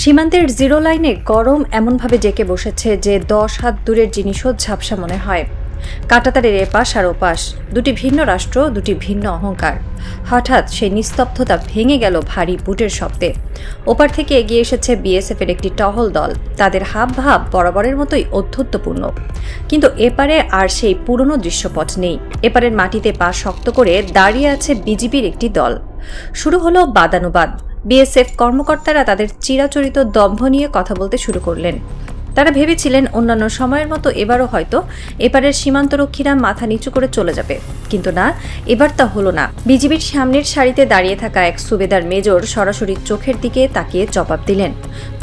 সীমান্তের জিরো লাইনে গরম এমনভাবে জেঁকে বসেছে যে 10 হাত দূরের জিনিসও ঝাপসা মনে হয়। কাঁটাতারের এপাশ আর ওপাশ, দুটি ভিন্ন রাষ্ট্র, দুটি ভিন্ন অহংকার। হঠাৎ সেই নিস্তব্ধতা ভেঙে গেল ভারী বুটের শব্দে। ওপার থেকে এগিয়ে এসেছে বিএসএফের একটি টহল দল। তাদের হাবভাব বরাবরের মতোই অধ্যত্বপূর্ণ। কিন্তু এপারে আর সেই পুরনো দৃশ্যপট নেই। এপারের মাটিতে পা শক্ত করে দাঁড়িয়ে আছে বিজিবির একটি দল। শুরু হলো বাদানুবাদ। বিএসএফ কর্মকর্তারা তাদের চিরাচরিত দম্ভ নিয়ে কথা বলতে শুরু করলেন। তারা ভেবেছিলেন অন্যান্য সময়ের মতো এবারও হয়তো এপারের সীমান্তরক্ষীরা মাথা নিচু করে চলে যাবে, কিন্তু না, এবার তা হলো না। বিজিবির সামনের সারিতে দাঁড়িয়ে থাকা এক সুবেদার মেজর সরাসরি চোখের দিকে তাকিয়ে জবাব দিলেন।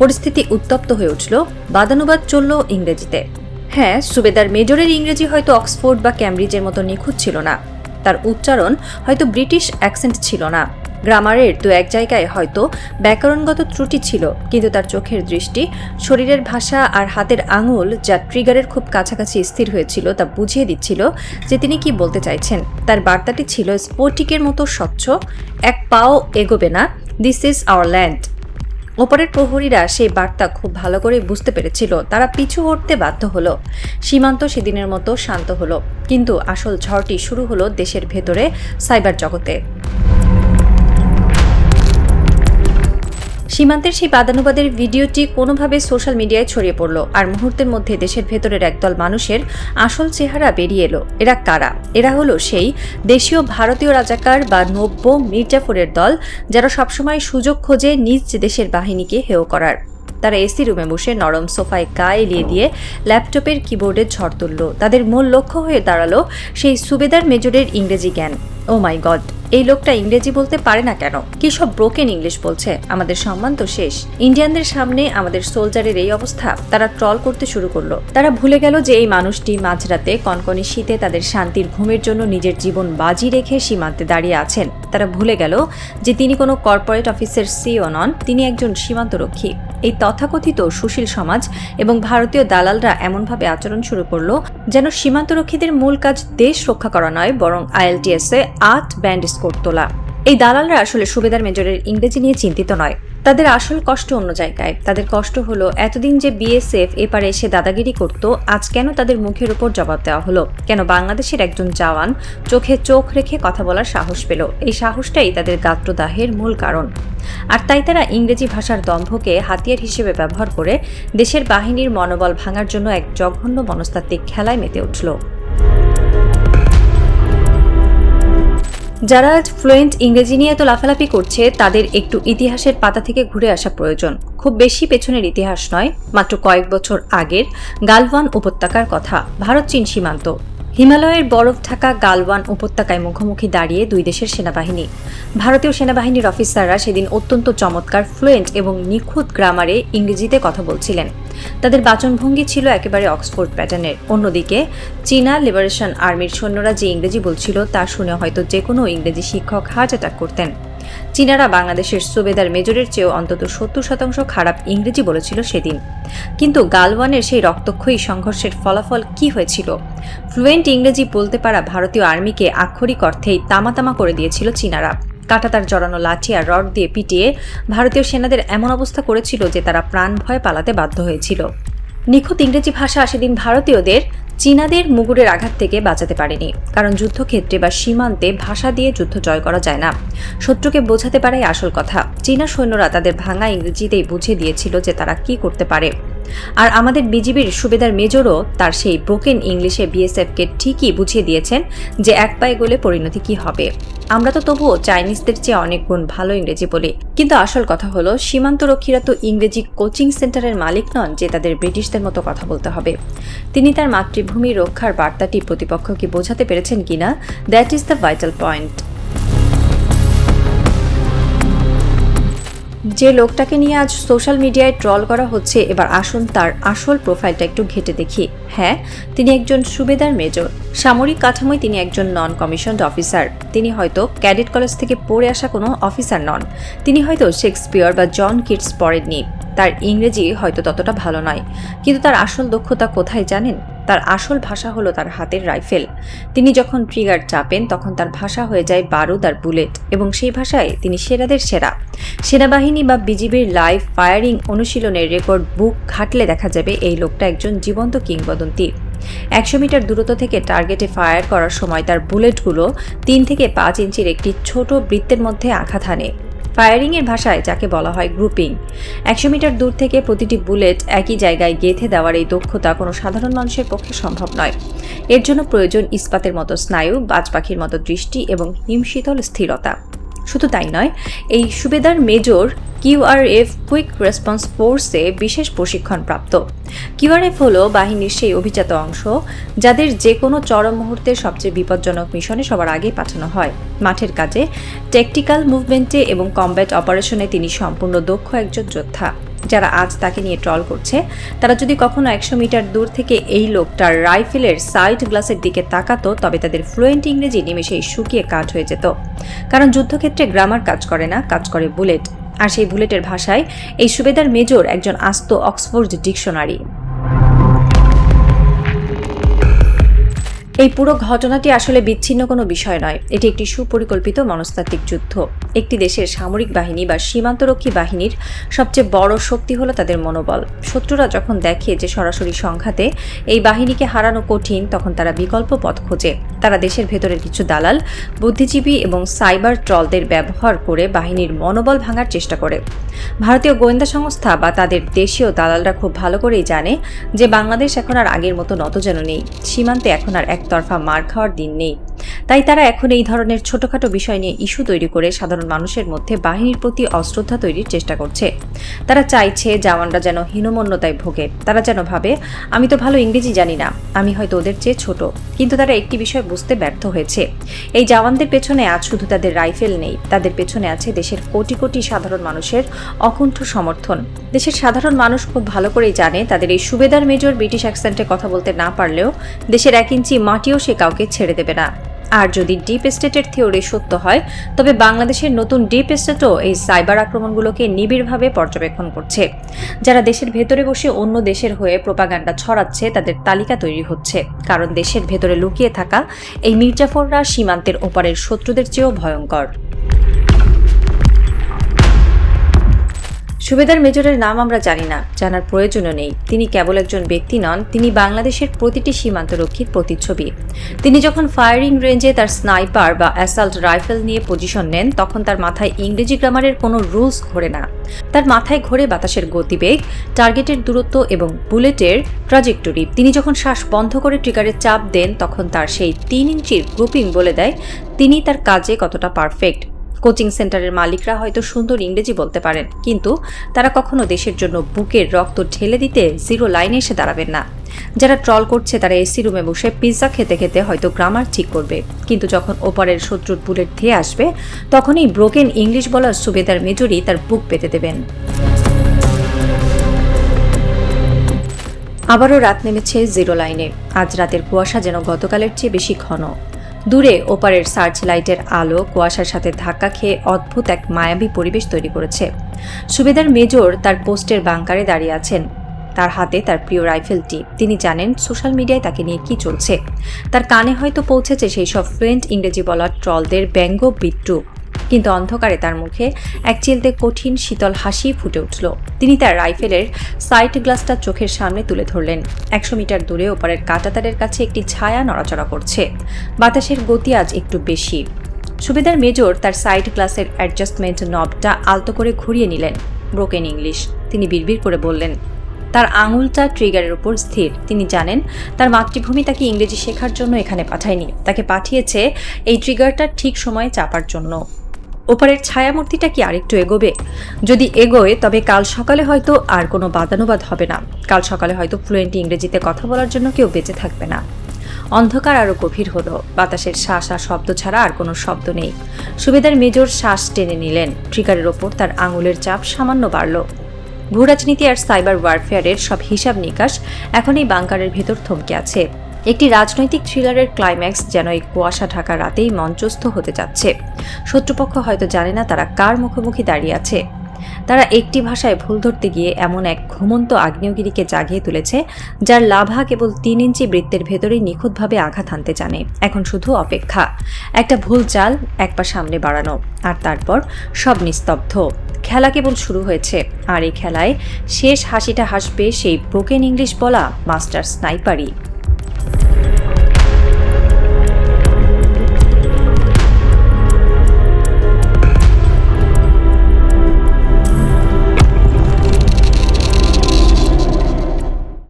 পরিস্থিতি উত্তপ্ত হয়ে উঠল। বাদানুবাদ চলল ইংরেজিতে। হ্যাঁ, সুবেদার মেজরের ইংরেজি হয়তো অক্সফোর্ড বা ক্যামব্রিজের মতো নিখুঁত ছিল না। তার উচ্চারণ হয়তো ব্রিটিশ অ্যাকসেন্ট ছিল না। গ্রামারের দু এক জায়গায় হয়তো ব্যাকরণগত ত্রুটি ছিল, কিন্তু তার চোখের দৃষ্টি, শরীরের ভাষা আর হাতের আঙুল যা ট্রিগারের খুব কাছাকাছি স্থির হয়েছিল তা বুঝিয়ে দিচ্ছিল যে তিনি কি বলতে চাইছেন। তার বার্তাটি ছিল স্ফটিকের মতো স্বচ্ছ, এক পাও এগোবে না, দিস ইজ আওয়ার ল্যান্ড। ওপরের প্রহরীরা সেই বার্তা খুব ভালো করে বুঝতে পেরেছিল। তারা পিছু হটতে বাধ্য হলো। সীমান্ত সেদিনের মতো শান্ত হলো, কিন্তু আসল ঝড়টি শুরু হলো দেশের ভেতরে, সাইবার জগতে। সীমান্তের সেই বাদানুবাদের ভিডিওটি কোনোভাবে সোশ্যাল মিডিয়ায় ছড়িয়ে পড়ল, আর মুহূর্তের মধ্যে দেশের ভেতরের একদল মানুষের আসল চেহারা বেরিয়ে এলো। এরা কারা? এরা হলো সেই দেশীয় ভারতীয় রাজাকার বা নব্য মির্জাফরের দল, যারা সবসময় সুযোগ খোঁজে নিজ দেশের বাহিনীকে হেয় করার। তারা এসি রুমে বসে নরম সোফায় গা এলিয়ে দিয়ে ল্যাপটপের কিবোর্ডে ঝড় তুলল। তাদের মূল লক্ষ্য হয়ে দাঁড়ালো সেই সুবেদার মেজরের ইংরেজি জ্ঞান। ও মাই গড, এই লোকটা ইংরেজি বলতে পারে না কেন? কি সব ব্রোকেন ইংলিশ বলছে? আমাদের সম্মান তো শেষ। ইন্ডিয়ানদের সামনে আমাদের সোলজারের এই অবস্থা। তারা ট্রল করতে শুরু করলো। তারা ভুলে গেল যে এই মানুষটি মাঝরাতে কনকনে শীতে তাদের শান্তির ঘুমের জন্য নিজের জীবন বাজি রেখে সীমান্তে দাঁড়িয়ে আছেন। তারা ভুলে গেল যে তিনি কোনো কর্পোরেট অফিসের সিইও নন, তিনি একজন সীমান্তরক্ষী। এই তথাকথিত সুশীল সমাজ এবং ভারতীয় দালালরা এমনভাবে আচরণ শুরু করলো যেন সীমান্তরক্ষীদের মূল কাজ দেশ রক্ষা করা নয়, বরং আইএলটিএসে 8 ব্যান্ড স্কোর তোলা। এই দালালরা আসলে সুবেদার মেজরের ইংরেজি নিয়ে চিন্তিত নয়। তাদের আসল কষ্ট অন্য জায়গায়। তাদের কষ্ট হলো এতদিন যে বিএসএফ এপারে এসে দাদাগিরি করত, আজ কেন তাদের মুখের উপর জবাব দেওয়া হলো? কেন বাংলাদেশের একজন জওয়ান চোখে চোখ রেখে কথা বলার সাহস পেল? এই সাহসটাই তাদের গাত্রদাহের মূল কারণ। আর তাই তারা ইংরেজি ভাষার দম্ভকে হাতিয়ার হিসেবে ব্যবহার করে দেশের বাহিনীর মনোবল ভাঙার জন্য এক জঘন্য মনস্তাত্ত্বিক খেলায় মেতে উঠল। যারা আজ ফ্লুয়েন্ট ইংরেজি নিয়ে এত লাফালাফি করছে, তাদের একটু ইতিহাসের পাতা থেকে ঘুরে আসা প্রয়োজন। খুব বেশি পেছনের ইতিহাস নয়, মাত্র কয়েক বছর আগের গালওয়ান উপত্যকার কথা। ভারত চীন সীমান্ত। হিমালয়ের বরফ ঢাকা গালওয়ান উপত্যকায় মুখোমুখি দাঁড়িয়ে দুই দেশের সেনাবাহিনী। ভারতীয় সেনাবাহিনীর অফিসাররা সেদিন অত্যন্ত চমৎকার, ফ্লুয়েন্ট এবং নিখুঁত গ্রামারে ইংরেজিতে কথা বলছিলেন। তাদের বাচনভঙ্গি ছিল একেবারে অক্সফোর্ড প্যাটার্নের। অন্যদিকে চীনা লিবারেশন আর্মির সৈন্যরা যে ইংরেজি বলছিল তা শুনে হয়তো যে কোনো ইংরেজি শিক্ষক হার্ট অ্যাটাক করতেন। চীনারা বাংলাদেশের সুবেদার মেজরের চেয়েও অন্তত 70% খারাপ ইংরেজি বলেছিল সেদিন। কিন্তু গালওয়ানের সেই রক্তক্ষয়ী সংঘর্ষের ফলাফল কি হয়েছিল? ফ্লুয়েন্ট ইংরেজি বলতে পারা ভারতীয় আর্মিকে আক্ষরিক অর্থেই তামাতামা করে দিয়েছিল চীনারা। কাঁটাতার জড়ানো লাঠি আর রড দিয়ে পিটিয়ে ভারতীয় সেনাদের এমন অবস্থা করেছিল যে তারা প্রাণ ভয়ে পালাতে বাধ্য হয়েছিল। নিখুঁত ইংরেজি ভাষা সেদিন ভারতীয়দের চীনাদের মুগুরের আঘাত থেকে বাঁচাতে পারেনি, কারণ যুদ্ধক্ষেত্রে বা সীমান্তে ভাষা দিয়ে যুদ্ধ জয় করা যায় না। শত্রুকে বোঝাতে পারাই আসল কথা। চীনা সৈন্যরা তাদের ভাঙা ইংরেজিতেই বুঝিয়ে দিয়েছিল যে তারা কি করতে পারে। আর আমাদের বিজিবির সুবেদার মেজরও তার সেই ব্রোকেন ইংলিশে বিএসএফকে ঠিকই বুঝিয়ে দিয়েছেন যে এক পায়ে গেলে পরিণতি কি হবে। আমরা তো তবুও চাইনিজদের চেয়ে অনেক গুণ ভালো ইংরেজি বলি। কিন্তু আসল কথা হলো, সীমান্তরক্ষীরা তো ইংরেজি কোচিং সেন্টারের মালিক নন যে তাদের ব্রিটিশদের মতো কথা বলতে হবে। তিনি তার মাতৃভূমি রক্ষার বার্তাটি প্রতিপক্ষকে বোঝাতে পেরেছেন কিনা, that is the vital point. যে লোকটাকে নিয়ে আজ সোশ্যাল মিডিয়ায় ট্রল করা হচ্ছে, এবার আসুন তার আসল প্রোফাইলটা একটু ঘেঁটে দেখি। হ্যাঁ, তিনি একজন সুবেদার মেজর। সামরিক কাঠামোয় তিনি একজন নন কমিশনড অফিসার। তিনি হয়তো ক্যাডেট কলেজ থেকে পড়ে আসা কোনো অফিসার নন। তিনি হয়তো শেক্সপিয়ার বা জন কিটস পড়েননি। তার ইংরেজি হয়তো ততটা ভালো নয়, কিন্তু তার আসল দক্ষতা কোথায় জানেন? তার আসল ভাষা হলো তার হাতের রাইফেল। তিনি যখন ট্রিগার চাপেন তখন তার ভাষা হয়ে যায় বারুদ আর বুলেট, এবং সেই ভাষায় তিনি সেরাদের সেরা। সেনাবাহিনী বা বিজিবির লাইভ ফায়ারিং অনুশীলনের রেকর্ড বুক ঘাটলে দেখা যাবে এই লোকটা একজন জীবন্ত কিংবদন্তি। 100 মিটার দূরত্ব থেকে টার্গেটে ফায়ার করার সময় তার বুলেটগুলো 3 থেকে 5 ইঞ্চির একটি ছোট বৃত্তের মধ্যে আঘাত হানে। ফায়ারিংয়ের ভাষায় যাকে বলা হয় গ্রুপিং। 100 মিটার দূর থেকে প্রতিটি বুলেট একই জায়গায় গেঁথে দেওয়ার এই দক্ষতা কোনো সাধারণ মানুষের পক্ষে সম্ভব নয়। এর জন্য প্রয়োজন ইস্পাতের মতো স্নায়ু, বাজ পাখির মতো দৃষ্টি এবং হিমশীতল স্থিরতা। শুধু তাই নয়, এই সুবেদার মেজর কিউআরএফ কুইক রেসপন্স ফোর্সে বিশেষ প্রশিক্ষণপ্রাপ্ত। কিউআরএফ হল বাহিনীর সেই অভিজাত অংশ যাদের যে কোনো চরম মুহূর্তে সবচেয়ে বিপজ্জনক মিশনে সবার আগে পাঠানো হয়। মাঠের কাজে, ট্যাকটিক্যাল মুভমেন্টে এবং কমব্যাট অপারেশনে তিনি সম্পূর্ণ দক্ষ একজন যোদ্ধা। যারা আজ তাকে নিয়ে ট্রল করছে, তারা যদি কখনো 100 মিটার দূর থেকে এই লোকটার রাইফেলের সাইড গ্লাসের দিকে তাকাতো, তবে তাদের ফ্লুয়েন্ট ইংরেজি নিমেষেই শুকিয়ে কাঠ হয়ে যেত। কারণ যুদ্ধক্ষেত্রে গ্রামার কাজ করে না, কাজ করে বুলেট। আর সেই বুলেটের ভাষায় এই সুবেদার মেজর একজন আস্ত অক্সফোর্ড ডিকশনারি। এই পুরো ঘটনাটি আসলে বিচ্ছিন্ন কোনো বিষয় নয়, এটি একটি সুপরিকল্পিত মনস্তাত্ত্বিক যুদ্ধ। একটি দেশের সামরিক বাহিনী বা সীমান্তরক্ষী বাহিনীর সবচেয়ে বড় শক্তি হলো তাদের মনোবল। শত্রুরা যখন দেখে যে সরাসরি সংঘাতে এই বাহিনীকে হারানো কঠিন, তখন তারা বিকল্প পথ খোঁজে। তারা দেশের ভেতরের কিছু দালাল, বুদ্ধিজীবী এবং সাইবার ট্রলদের ব্যবহার করে বাহিনীর মনোবল ভাঙার চেষ্টা করে। ভারতীয় গোয়েন্দা সংস্থা বা তাদের দেশীয় দালালরা খুব ভালো করেই জানে যে বাংলাদেশ এখন আর আগের মতো নতজান নেই, সীমান্তে এখন আর একতরফা মার খাওয়ার দিন নেই। তাই তারা এখন এই ধরনের ছোটখাটো বিষয় নিয়ে ইস্যু তৈরি করে সাধারণ মানুষের মধ্যে বাহিনীর প্রতি অশ্রদ্ধা তৈরির চেষ্টা করছে। তারা চাইছে জওয়ানরা যেন হীনমন্যতায় ভোগে। তারা যেন ভাবে, আমি তো ভালো ইংরেজি জানি না, আমি হয়তো ওদের চেয়ে ছোট। কিন্তু তারা একটি বিষয় বুঝতে ব্যর্থ হয়েছে, এই জওয়ানদের পেছনে আজ শুধু তাদের রাইফেল নেই, তাদের পেছনে আছে দেশের কোটি কোটি সাধারণ মানুষের অকুণ্ঠ সমর্থন। দেশের সাধারণ মানুষ খুব ভালো করেই জানে, তাদের এই সুবেদার মেজর ব্রিটিশ অ্যাকসেন্টে কথা বলতে না পারলেও দেশের 1 ইঞ্চি মাটিও সে কাউকে ছেড়ে দেবে না। আর যদি ডিপ স্টেটের থিওরি সত্য হয়, তবে বাংলাদেশের নতুন ডিপ স্টেটও এই সাইবার আক্রমণগুলোকে নিবিড়ভাবে পর্যবেক্ষণ করছে। যারা দেশের ভেতরে বসে অন্য দেশের হয়ে প্রোপাগান্ডা ছড়াচ্ছে, তাদের তালিকা তৈরি হচ্ছে। কারণ দেশের ভেতরে লুকিয়ে থাকা এই মির্জাফররা সীমান্তের ওপারের শত্রুদের চেয়েও ভয়ঙ্কর। সুবেদার মেজরের নাম আমরা জানি না, জানার প্রয়োজনও নেই। তিনি কেবল একজন ব্যক্তি নন, তিনি বাংলাদেশের প্রতিটি সীমান্তরক্ষীর প্রতিচ্ছবি। তিনি যখন ফায়ারিং রেঞ্জে তার স্নাইপার বা অ্যাসাল্ট রাইফেল নিয়ে পজিশন নেন, তখন তার মাথায় ইংরেজি গ্রামারের কোনো রুলস ঘোরে না। তার মাথায় ঘোরে বাতাসের গতিবেগ, টার্গেটের দূরত্ব এবং বুলেটের ট্রাজেক্টরি। তিনি যখন শ্বাস বন্ধ করে ট্রিগারে চাপ দেন, তখন তার সেই 3 ইঞ্চির গ্রুপিং বলে দেয় তিনি তার কাজে কতটা পারফেক্ট। কোচিং সেন্টারের মালিকরা হয়তো সুন্দর ইংরেজি বলতে পারেন, কিন্তু তারা কখনো দেশের জন্য বুকের রক্ত ঢেলে দিতে জিরো লাইনে এসে দাঁড়াবেন না। যারা ট্রল করছে তারা এসি রুমে বসে পিৎজা খেতে খেতে হয়তো গ্রামার ঠিক করবে, কিন্তু যখন ওপারের শত্রুর বুলেট ধেয়ে আসবে, তখনই ব্রোকেন ইংলিশ বলার সুবেদার মেজরই তার বুক পেতে দেবেন। আবারও রাত নেমেছে জিরো লাইনে। আজ রাতের কুয়াশা যেন গতকালের চেয়ে বেশি ঘন। দূরে ওপারের সার্চ লাইটের আলো কুয়াশার সাথে ধাক্কা খেয়ে অদ্ভুত এক মায়াবী পরিবেশ তৈরি করেছে। সুবেদার মেজর তার পোস্টের বাংকারে দাঁড়িয়ে আছেন, তার হাতে তার প্রিয় রাইফেলটি। তিনি জানেন সোশ্যাল মিডিয়ায় তাকে নিয়ে কি চলছে। তার কানে হয়তো পৌঁছেছে সেই সব ফ্লুয়েন্ট ইংরেজি বলা ট্রলদের ব্যঙ্গ বিদ্রুপ, কিন্তু অন্ধকারে তার মুখে এক চিলতে কঠিন শীতল হাসি ফুটে উঠল। তিনি তার রাইফেলের সাইট গ্লাসটা চোখের সামনে তুলে ধরলেন। 100 মিটার দূরে ওপারের কাঁটাতারের কাছে একটি ছায়া নড়াচড়া করছে। বাতাসের গতি আজ একটু বেশি। সুবেদার মেজর তার সাইড গ্লাসের অ্যাডজাস্টমেন্ট নবটা আলতো করে ঘুরিয়ে নিলেন। Broken English. তিনি বিড়বিড় করে বললেন, তার আঙুলটা ট্রিগারের উপর স্থির। তিনি জানেন তার মাতৃভূমি তাকে ইংরেজি শেখার জন্য এখানে পাঠায়নি, তাকে পাঠিয়েছে এই ট্রিগারটা ঠিক সময়ে চাপার জন্য। ওপারের ছায়ামূর্তিটা কি আরেকটু এগোবে? যদি এগোয়, তবে কাল সকালে হয়তো আর কোনো বাদানুবাদ হবে না। কাল সকালে হয়তো ফ্লুয়েন্ট ইংরেজিতে কথা বলার জন্য কেউ বেঁচে থাকবে না। অন্ধকার আরও গভীর হলো। বাতাসের শ্বাস আর শব্দ ছাড়া আর কোনো শব্দ নেই। সুবেদার মেজর শ্বাস টেনে নিলেন। ট্রিগারের ওপর তার আঙুলের চাপ সামান্য বাড়ল। ভূরাজনীতি আর সাইবার ওয়ারফেয়ারের সব হিসাব নিকাশ এখন এই বাংকারের ভেতর থমকে আছে। একটি রাজনৈতিক থ্রিলারের ক্লাইম্যাক্স যেন এই কুয়াশা ঢাকা রাতেই মঞ্চস্থ হতে যাচ্ছে। শত্রুপক্ষ হয়তো জানে না তারা কার মুখোমুখি দাঁড়িয়ে আছে। তারা একটি ভাষায় ভুল ধরতে গিয়ে এমন এক ঘুমন্ত আগ্নেয়গিরিকে জাগিয়ে তুলেছে, যার লাভা কেবল 3 ইঞ্চি বৃত্তের ভেতরেই নিখুঁতভাবে আঘাত হানতে জানে। এখন শুধু অপেক্ষা, একটা ভুল চাল, এক পা সামনে বাড়ানো, আর তারপর সব নিস্তব্ধ। খেলা কেবল শুরু হয়েছে, আর এই খেলায় শেষ হাসিটা হাসবে সেই ব্রোকেন ইংলিশ বলা মাস্টার স্নাইপারই।